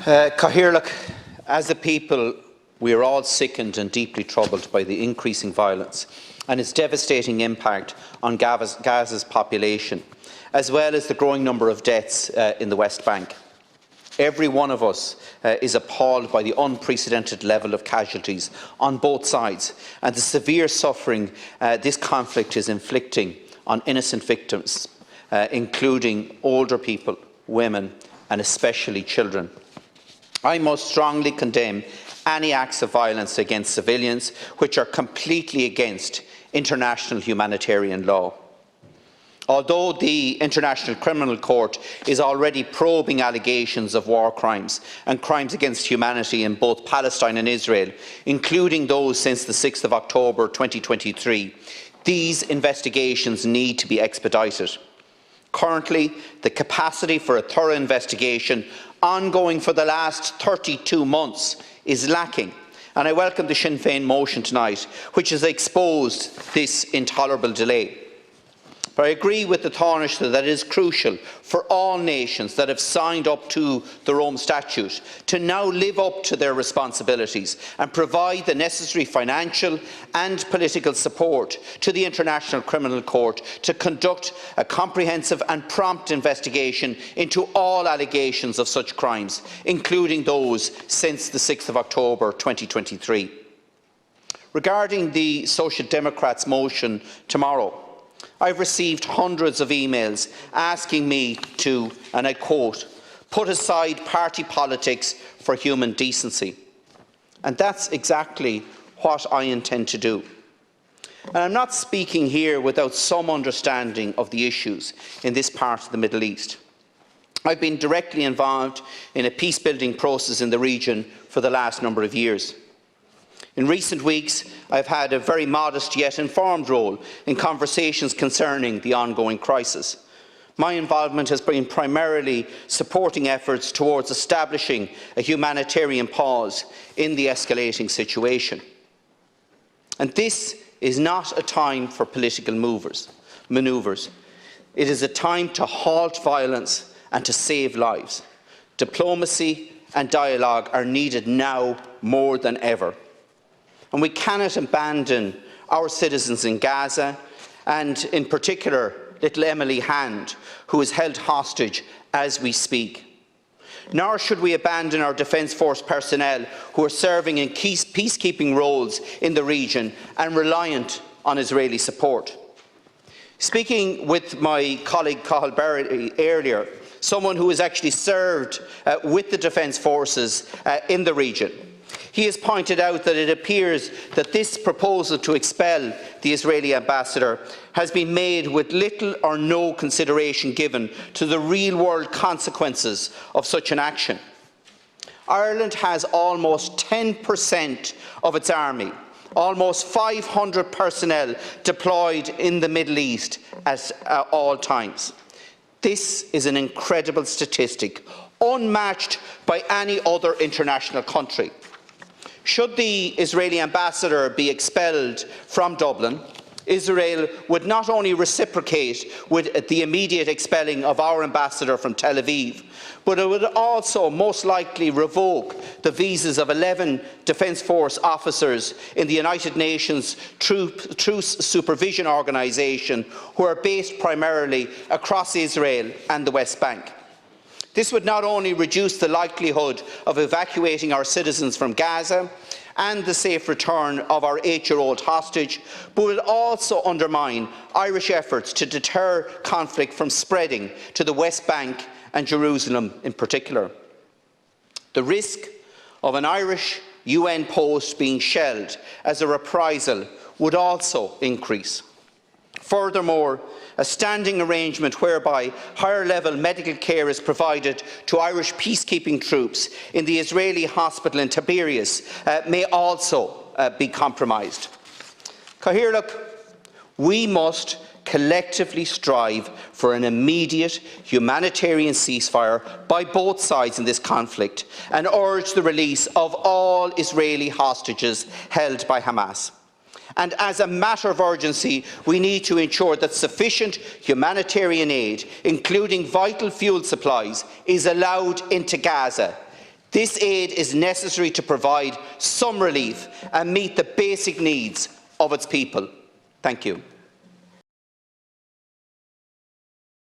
Cathaoirleach, as a people, we are all sickened and deeply troubled by the increasing violence and its devastating impact on Gaza's population, as well as the growing number of deaths in the West Bank. Every one of us is appalled by the unprecedented level of casualties on both sides and the severe suffering this conflict is inflicting on innocent victims, including older people, women and especially children. I most strongly condemn any acts of violence against civilians which are completely against international humanitarian law. Although the International Criminal Court is already probing allegations of war crimes and crimes against humanity in both Palestine and Israel, including those since the 6th of October 2023, these investigations need to be expedited. Currently, the capacity for a thorough investigation, ongoing for the last 32 months, is lacking, and I welcome the Sinn Féin motion tonight, which has exposed this intolerable delay. But I agree with the Taoiseach that it is crucial for all nations that have signed up to the Rome Statute to now live up to their responsibilities and provide the necessary financial and political support to the International Criminal Court to conduct a comprehensive and prompt investigation into all allegations of such crimes, including those since the 6th of October 2023. Regarding the Social Democrats' motion tomorrow, I've received hundreds of emails asking me to, and I quote, put aside party politics for human decency. And that's exactly what I intend to do. And I'm not speaking here without some understanding of the issues in this part of the Middle East. I've been directly involved in a peace-building process in the region for the last number of years. In recent weeks, I've had a very modest yet informed role in conversations concerning the ongoing crisis. My involvement has been primarily supporting efforts towards establishing a humanitarian pause in the escalating situation. And this is not a time for political manoeuvres. It is a time to halt violence and to save lives. Diplomacy and dialogue are needed now more than ever. And we cannot abandon our citizens in Gaza, and in particular little Emily Hand, who is held hostage as we speak. Nor should we abandon our Defence Force personnel who are serving in peacekeeping roles in the region and reliant on Israeli support. Speaking with my colleague Cathal Berry earlier, someone who has actually served with the Defence Forces in the region, he has pointed out that it appears that this proposal to expel the Israeli ambassador has been made with little or no consideration given to the real-world consequences of such an action. Ireland has almost 10% of its army, almost 500 personnel deployed in the Middle East at all times. This is an incredible statistic, unmatched by any other international country. Should the Israeli ambassador be expelled from Dublin, Israel would not only reciprocate with the immediate expelling of our ambassador from Tel Aviv, but it would also most likely revoke the visas of 11 Defence Force officers in the United Nations Truce Supervision Organisation who are based primarily across Israel and the West Bank. This would not only reduce the likelihood of evacuating our citizens from Gaza and the safe return of our 8-year-old hostage, but would also undermine Irish efforts to deter conflict from spreading to the West Bank and Jerusalem in particular. The risk of an Irish UN post being shelled as a reprisal would also increase. Furthermore, a standing arrangement whereby higher-level medical care is provided to Irish peacekeeping troops in the Israeli hospital in Tiberias may also be compromised. Cathaoirleach, we must collectively strive for an immediate humanitarian ceasefire by both sides in this conflict and urge the release of all Israeli hostages held by Hamas. And as a matter of urgency, we need to ensure that sufficient humanitarian aid, including vital fuel supplies, is allowed into Gaza. This aid is necessary to provide some relief and meet the basic needs of its people. Thank you.